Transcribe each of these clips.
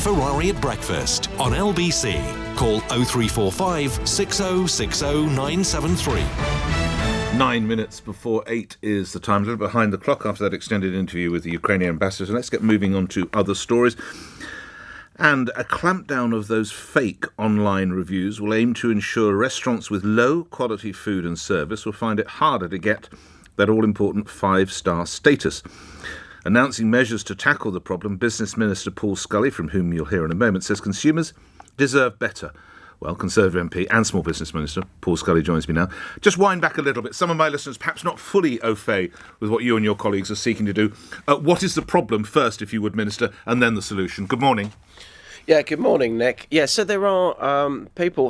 Ferrari at breakfast on LBC. Call 0345 6060 973. 9 minutes before 8 is the time. A little behind the clock after that extended interview with the Ukrainian ambassador. So let's get moving on to other stories. And a clampdown of those fake online reviews will aim to ensure restaurants with low quality food and service will find it harder to get that all-important 5-star status. Announcing measures to tackle the problem, Business Minister Paul Scully, from whom you'll hear in a moment, says consumers deserve better. Well, Conservative MP and Small Business Minister Paul Scully joins me now. Just wind back a little bit. Some of my listeners perhaps not fully au fait with what you and your colleagues are seeking to do. What is the problem first, if you would, Minister, and then the solution? Good morning. Yeah, good morning, Nick. Yeah, so there are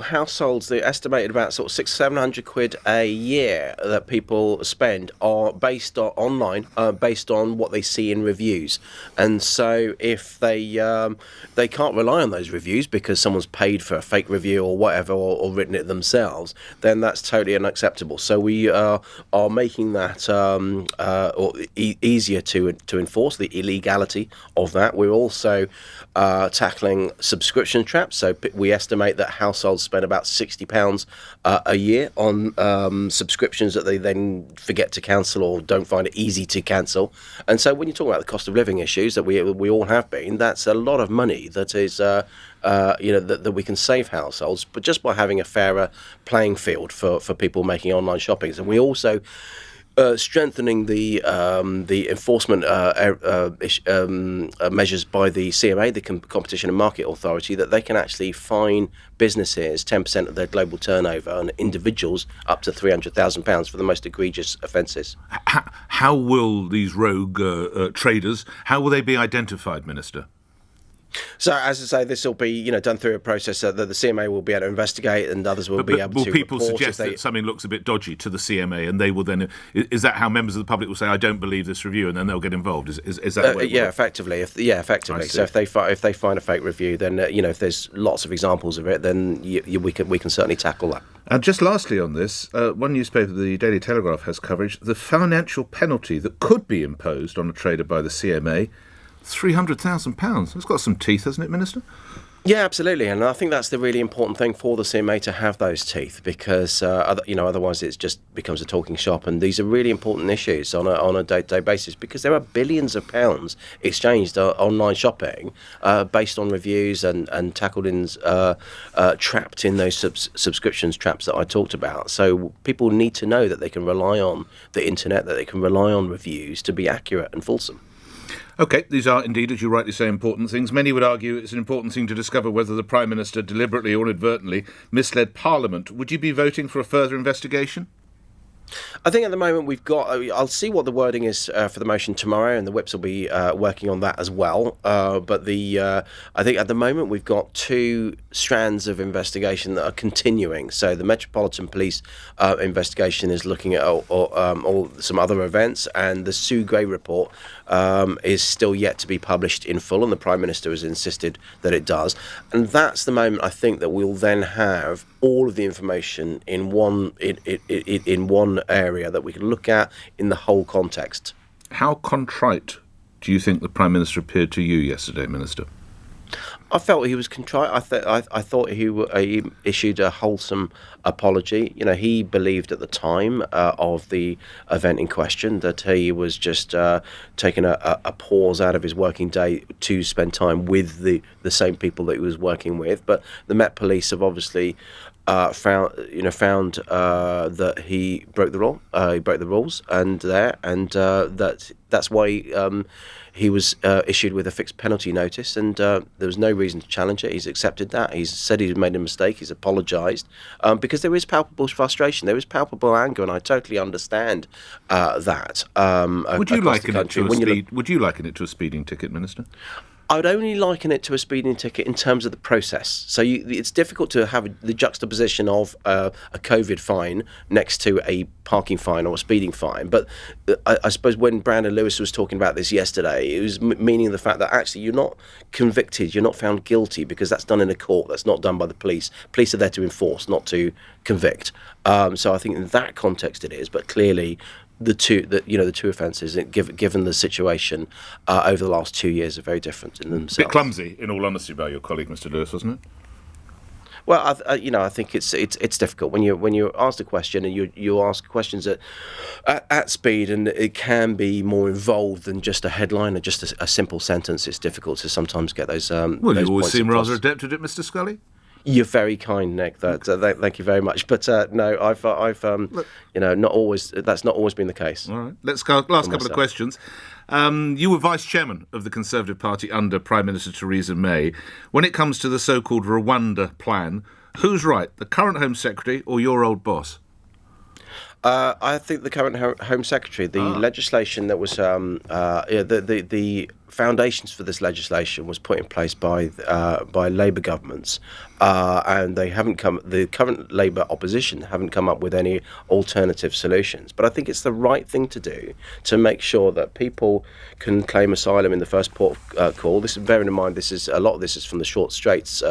households, they estimated about sort of £600-700 a year that people spend are based on online, based on what they see in reviews. And so if they can't rely on those reviews because someone's paid for a fake review or whatever, or written it themselves, then that's totally unacceptable. So we are making that easier to enforce the illegality of that. We're also tackling subscription traps. So we estimate that households spend about £60 a year on subscriptions that they then forget to cancel or don't find it easy to cancel. And so when you talk about the cost of living issues that we all have been, that's a lot of money that is that we can save households, but just by having a fairer playing field for people making online shopping. And we also strengthening the enforcement measures by the CMA, the Competition and Market Authority, that they can actually fine businesses 10% of their global turnover and individuals up to £300,000 for the most egregious offences. How will these rogue traders, how will they be identified, Minister? So, as I say, this will be, done through a process that the CMA will be able to investigate, and others will be able to. Will people suggest that something looks a bit dodgy to the CMA, and they will then? Is that how members of the public will say, "I don't believe this review," and then they'll get involved? Is that the way it works? Effectively. Effectively. So if they find a fake review, then if there's lots of examples of it, then we can certainly tackle that. And just lastly on this, one newspaper, the Daily Telegraph, has coverage the financial penalty that could be imposed on a trader by the CMA. £300,000. It's got some teeth, hasn't it, Minister? Yeah, absolutely, and I think that's the really important thing for the CMA, to have those teeth, because otherwise it just becomes a talking shop. And these are really important issues on a day-to-day basis, because there are billions of pounds exchanged online shopping based on reviews and tackled in trapped in those subscriptions traps that I talked about. So people need to know that they can rely on the internet, that they can rely on reviews to be accurate and fulsome. OK, these are indeed, as you rightly say, important things. Many would argue it's an important thing to discover whether the Prime Minister deliberately or inadvertently misled Parliament. Would you be voting for a further investigation? I think at the moment we've got. I'll see what the wording is for the motion tomorrow, and the whips will be working on that as well. But I think at the moment we've got two strands of investigation that are continuing. So the Metropolitan Police investigation is looking at all some other events, and the Sue Gray report is still yet to be published in full, and the Prime Minister has insisted that it does. And that's the moment I think that we'll then have all of the information in one area that we can look at in the whole context. How contrite do you think the Prime Minister appeared to you yesterday, Minister? I felt he was contrite. I thought he issued a wholesome apology. He believed at the time of the event in question that he was just taking a pause out of his working day to spend time with the same people that he was working with. But the Met Police have obviously found that he broke the law. He broke the rules, and that's why he was issued with a fixed penalty notice, and there was no reason to challenge it. He's accepted that. He's said he's made a mistake. He's apologised because there is palpable frustration. There is palpable anger, and I totally understand that. Would you liken it to a speeding ticket, Minister? I would only liken it to a speeding ticket in terms of the process. So it's difficult to have the juxtaposition of a COVID fine next to a parking fine or a speeding fine. But I suppose when Brandon Lewis was talking about this yesterday, it was meaning the fact that actually you're not convicted, you're not found guilty, because that's done in a court. That's not done by the police. Police are there to enforce, not to convict. So I think in that context it is. But clearly, the two offences, given the situation over the last 2 years, are very different in themselves. A bit clumsy, in all honesty, by your colleague, Mr. Lewis, wasn't it? Well, I think it's difficult when you ask a question and you ask questions at speed, and it can be more involved than just a headline or just a simple sentence. It's difficult to sometimes get those. Well, those you always points seem across. rather adept at it, Mr. Scully. You're very kind, Nick. Thank you very much. But no, I've not always. That's not always been the case. All right, let's go. Last couple of questions. You were vice chairman of the Conservative Party under Prime Minister Theresa May. When it comes to the so-called Rwanda plan, who's right, the current Home Secretary or your old boss? I think the current Home Secretary. The legislation that was the foundations for this legislation was put in place by Labour governments, and they haven't come. The current Labour opposition haven't come up with any alternative solutions. But I think it's the right thing to do to make sure that people can claim asylum in the first port of call. This, bearing in mind, a lot of this is from the short straits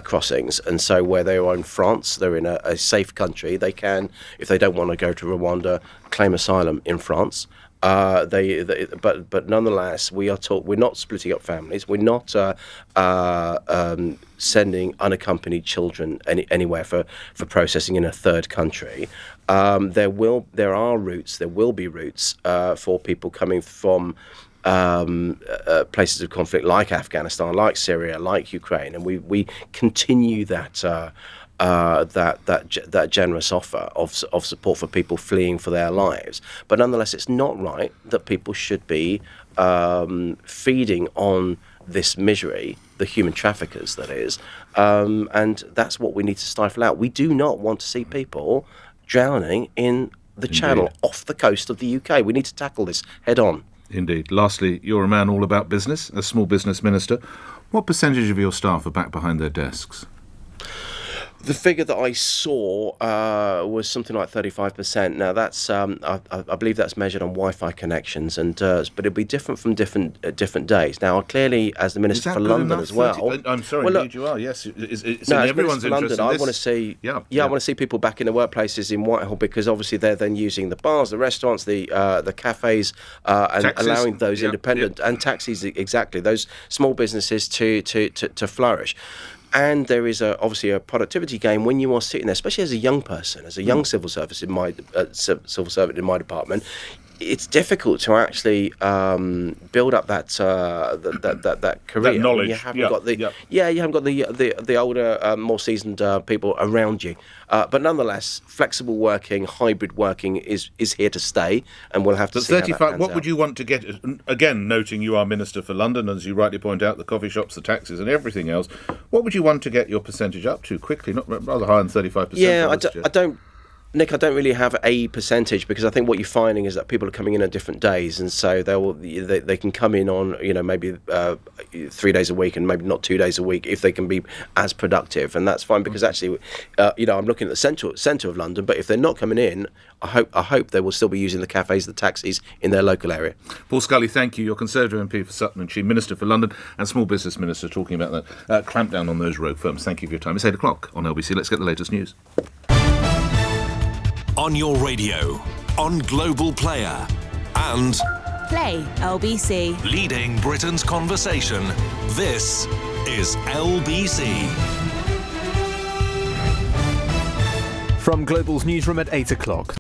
crossings, and so where they are in France, they're in a safe country. They can, if they don't want to go to Rwanda, claim asylum in France. But nonetheless, we're not splitting up families. We're not sending unaccompanied children anywhere for processing in a third country. There will be routes for people coming from places of conflict like Afghanistan, like Syria, like Ukraine, and we continue that generous offer of support for people fleeing for their lives. But nonetheless, it's not right that people should be feeding on this misery, the human traffickers, that is, and that's what we need to stifle out. We do not want to see people drowning in the Channel off the coast of the UK. We need to tackle this head on. Indeed. Lastly, you're a man all about business, a small business minister. What percentage of your staff are back behind their desks? The figure that I saw was something like 35%. Now that's I believe that's measured on Wi-Fi connections, but it'll be different from different days. Now, clearly, as the Minister for London as well. I'm sorry, indeed you are. Yes, it's in as everyone's Minister for interest. London, I want to see. I want to see people back in the workplaces in Whitehall, because obviously they're then using the bars, the restaurants, the cafes, and taxis. Allowing those independent and taxis, exactly, those small businesses to flourish. And there is obviously a productivity gain when you are sitting there, especially as a young person, as a young civil servant in my department. It's difficult to actually build up that career. That knowledge. You haven't got the older, more seasoned people around you. But nonetheless, flexible working, hybrid working is here to stay, and we'll have to see 35. how that pans What out. would you want to get? Again, noting you are Minister for London, as you rightly point out, the coffee shops, the taxis, and everything else. What would you want to get your percentage up to quickly? Not rather higher than 35%. Yeah, I don't. Nick, I don't really have a percentage, because I think what you're finding is that people are coming in on different days, and so they can come in on maybe 3 days a week and maybe not 2 days a week if they can be as productive, and that's fine, because actually, I'm looking at the centre of London, but if they're not coming in, I hope they will still be using the cafes, the taxis in their local area. Paul Scully, thank you. You're Conservative MP for Sutton and Chi, Minister for London and Small Business Minister, talking about that clampdown on those rogue firms. Thank you for your time. It's 8 o'clock on LBC. Let's get the latest news. On your radio, on Global Player, and Play LBC. leading Britain's conversation. This is LBC. From Global's newsroom at 8 o'clock.